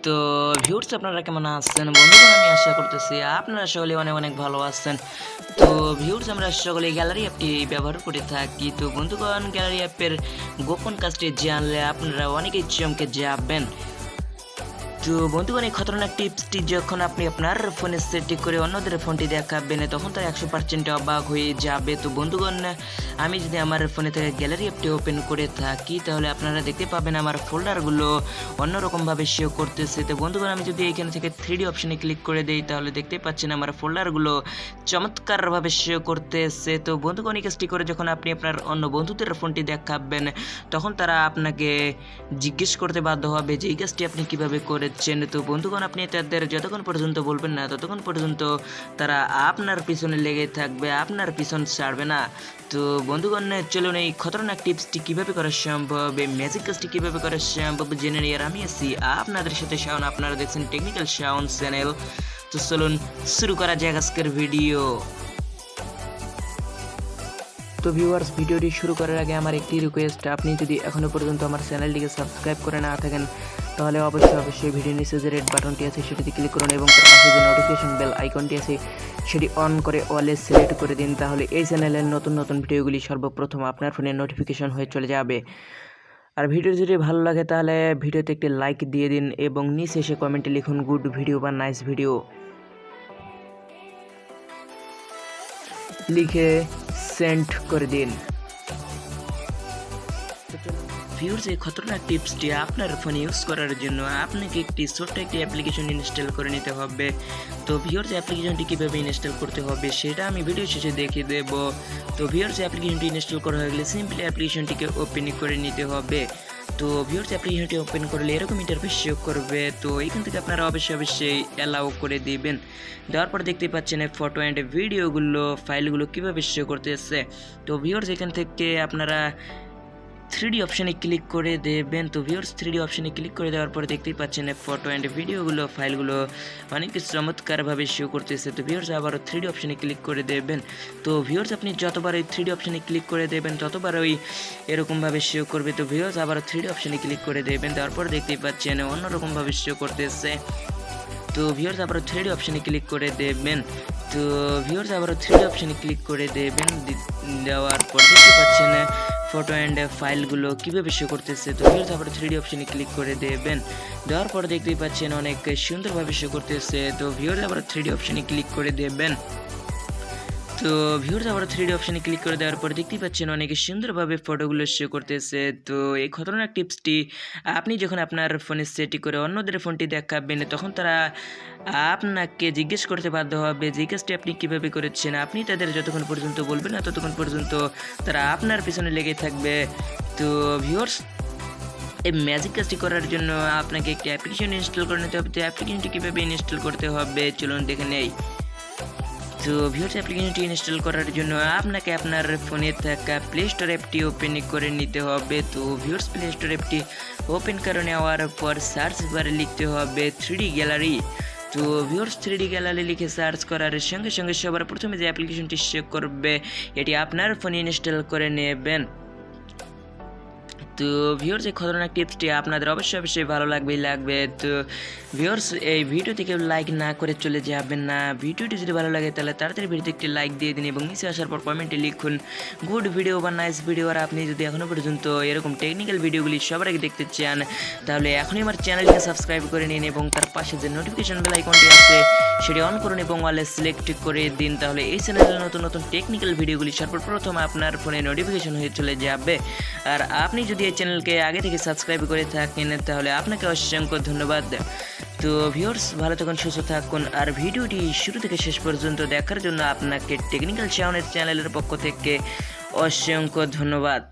তো ভিউয়ার্স আপনারা কেমন আছেন বন্ধুগণ? আমি আশা করতেছি আপনারা সকলে অনেক অনেক ভালো আছেন। তো ভিউয়ার্স আমরা সকলে গ্যালারি অ্যাপটি ব্যবহার করে থাকি। তো বন্ধুগণ, গ্যালারি অ্যাপের গোপন কাজটি জানলে আপনারা অনেকেই চমকে যাবেন। তো বন্ধুগণ, এই খতরনাক টিপসটি যখন আপনি আপনার ফোনে সেটিং করে অন্যদের ফোনটি দেখাবেন তখন তারা 100% অবাক হয়ে যাবে। তো বন্ধুগণ, আমি যদি আমার ফোনে থেকে গ্যালারি অ্যাপটি ওপেন করে থাকি তাহলে আপনারা দেখতে পাবেন আমার ফোল্ডারগুলো অন্যরকমভাবে শো করতেছে। তো বন্ধুগণ, আমি যদি এখান থেকে 3D অপশনে ক্লিক করে দিই তাহলে দেখতে পাচ্ছেন আমার ফোল্ডারগুলো চমৎকারভাবে শো করতেছে। তো বন্ধুগণ, এই কাজটি করে যখন আপনি আপনার অন্য বন্ধুদের ফোনটি দেখাবেন তখন তারা আপনাকে জিজ্ঞেস করতে বাধ্য হবে যে এই কাজটি আপনি কীভাবে করেছেন। তো বন্ধুগণ, আপনি তাদের যতক্ষণ পর্যন্ত বলবেন না ততক্ষণ পর্যন্ত তারা আপনার পিছনে লেগে থাকবে, আপনার পিছন ছাড়বে না। তো বন্ধুগণ, চলুন এই খতরনাক টিপসটি কীভাবে করা সম্ভব, এই ম্যাজিক কাজটি কীভাবে করা সম্ভব জেনে নিয়ে আমি আছি আপনাদের সাথে শাওন। আপনারা দেখছেন টেকনিক্যাল শাওন চ্যানেল। তো চলুন শুরু করা যাক আজকের ভিডিও। তো ভিউয়ার্স, ভিডিওটি শুরু করার আগে আমার একটি রিকোয়েস্ট, আপনি যদি এখনও পর্যন্ত আমার চ্যানেলটিকে সাবস্ক্রাইব করে না থাকেন তাহলে অবশ্যই ভিডিও নিচে যে রেড বাটনটি আছে সেটিতে ক্লিক করুন এবং তার পাশে যে নোটিফিকেশন বেল আইকনটি আছে সেটি অন করে অলে সিলেক্ট করে দিন। তাহলে এই চ্যানেলের নতুন নতুন ভিডিওগুলি সর্বপ্রথম আপনার ফোনে নোটিফিকেশন হয়ে চলে যাবে। আর ভিডিও যদি ভালো লাগে তাহলে ভিডিওতে একটি লাইক দিয়ে দিন এবং নিচে এসে কমেন্টে লিখুন গুড ভিডিও বা নাইস ভিডিও লিখে সেন্ড করে দিন। ভিউয়ার্স, এই খতরনাক টিপসটি আপনার ফোনে ইউজ করার জন্য আপনাকে একটি ছোট্ট একটি অ্যাপ্লিকেশন ইনস্টল করে নিতে হবে। তো ভিউয়ার্স, অ্যাপ্লিকেশনটি কীভাবে ইনস্টল করতে হবে সেটা আমি ভিডিও শেষে দেখিয়ে দেব। তো ভিউয়ার্স, অ্যাপ্লিকেশনটি ইনস্টল করা হয়ে গেলে সিম্পলি অ্যাপ্লিকেশনটিকে ওপেন করে নিতে হবে। তো ভিউয়ার্স, অ্যাপ্লিকেশনটি ওপেন করলে এরকম ইন্টারফেস শো করবে। তো এখান থেকে আপনারা অবশ্যই অ্যালাউ করে দিবেন। দেওয়ার পর দেখতে পাচ্ছেন ফটো অ্যান্ড ভিডিওগুলো ফাইলগুলো কীভাবে শো করতেছে। তো ভিউয়ার্স, এখান থেকে আপনারা 3D অপশানে ক্লিক করে দেবেন। তো ভিউয়ার্স, 3D অপশানে ক্লিক করে দেওয়ার পরে দেখতেই পাচ্ছেন ফটো অ্যান্ড ভিডিওগুলো ফাইলগুলো অনেক চমৎকারভাবে শো করতেছে। তো ভিউয়ার্স, আবারও 3D অপশানে ক্লিক করে দেবেন। তো ভিউয়ার্স, আপনি যতবার ওই 3D অপশানে ক্লিক করে দেবেন ততবার ওই এরকমভাবে শো করবে। তো ভিউয়ার্স, আবারও 3D অপশানে ক্লিক করে দেবেন। দেওয়ার পর দেখতেই পাচ্ছেন অন্যরকমভাবে শো করতেছে। তো ভিউয়ার্স, আবারও 3D অপশানে ক্লিক করে দেবেন। তো ভিউয়ার্স, আবারও 3D অপশানে ক্লিক করে দেবেন। দেওয়ার পর দেখতে পাচ্ছেন ফটো অ্যান্ড ফাইলগুলো কীভাবে শো করতেছে। তো ভিউয়ার্স, আবার 3D অপশানে ক্লিক করে দেবেন। দেওয়ার পর দেখতেই পাচ্ছেন অনেক সুন্দরভাবে শো করতেছে। তো ভিউয়ার্স, আবার 3D অপশানে ক্লিক করে দেবেন। তো ভিউয়ার্স, আবার 3D অপশানে ক্লিক করে দেওয়ার পর দেখতেই পাচ্ছেন অনেক সুন্দরভাবে ফটোগুলো শো করতেছে। তো এই খতরনাক টিপসটি আপনি যখন আপনার ফোনে সেটিং করে অন্যদের ফোনটি দেখাবেন তখন তারা আপনাকে জিজ্ঞেস করতে বাধ্য হবে যে কাজটি আপনি কীভাবে করেছেন। আপনি তাদের যতক্ষণ পর্যন্ত বলবেন না ততক্ষণ পর্যন্ত তারা আপনার পিছনে লেগে থাকবে। তো ভিউয়ার্স, এই ম্যাজিক কাজটি করার জন্য আপনাকে একটি অ্যাপ্লিকেশন ইনস্টল করে নিতে হবে। তো অ্যাপ্লিকেশনটি কীভাবে ইনস্টল করতে হবে চলুন দেখে নেই। তো ভিউয়ার্স, অ্যাপ্লিকেশনটি ইনস্টল করার জন্য আপনাকে আপনার ফোনে থাকা প্লে স্টোর অ্যাপটি ওপেন করে নিতে হবে। তো ভিউয়ার্স, প্লে স্টোর অ্যাপটি ওপেন করে নেওয়ার পর সার্চ বারে লিখতে হবে 3D গ্যালারি। তো ভিউয়ার্স, 3D গ্যালারি লিখে সার্চ করার সঙ্গে সঙ্গে সবার প্রথমে যে অ্যাপ্লিকেশনটি শো করবে এটি আপনার ফোনে ইনস্টল করে নেবেন। তো ভিউয়ার্স, এই খতরনাক টিপসটি আপনাদের অবশ্যই ভালো লাগবে। তো ভিউয়ার্স, এই ভিডিও থেকে লাইক না করে চলে যাবেন না। ভিডিওটি যদি ভালো লাগে তাহলে তাড়াতাড়ি ভিডিওতে একটি লাইক দিয়ে দিন এবং নিচে আসার পর কমেন্টে লিখুন গুড ভিডিও বা নাইস ভিডিও। আর আপনি যদি এখনও পর্যন্ত এরকম টেকনিক্যাল ভিডিওগুলি সবার আগে দেখতে চান তাহলে এখনই আমার চ্যানেলকে সাবস্ক্রাইব করে নিন এবং তার পাশে যে নোটিফিকেশন বেল আইকনটি আছে সেটি অন করুন এবং অলে সিলেক্ট করে দিন। তাহলে এই চ্যানেলের নতুন নতুন টেকনিক্যাল ভিডিওগুলি সর্বপ্রথম আপনার ফোনে নোটিফিকেশন হয়ে চলে যাবে। আর আপনি যদি এই চ্যানেলকে আগে থেকে সাবস্ক্রাইব করে থাকেন তাহলে আপনাকে অসংখ্য ধন্যবাদ। তো ভিউয়ার্স, ভালো থাকুন, সুস্থ থাকুন। আর ভিডিওটি শুরু থেকে শেষ পর্যন্ত দেখার জন্য আপনাকে টেকনিক্যাল শাওনের চ্যানেলের পক্ষ থেকে অসংখ্য ধন্যবাদ।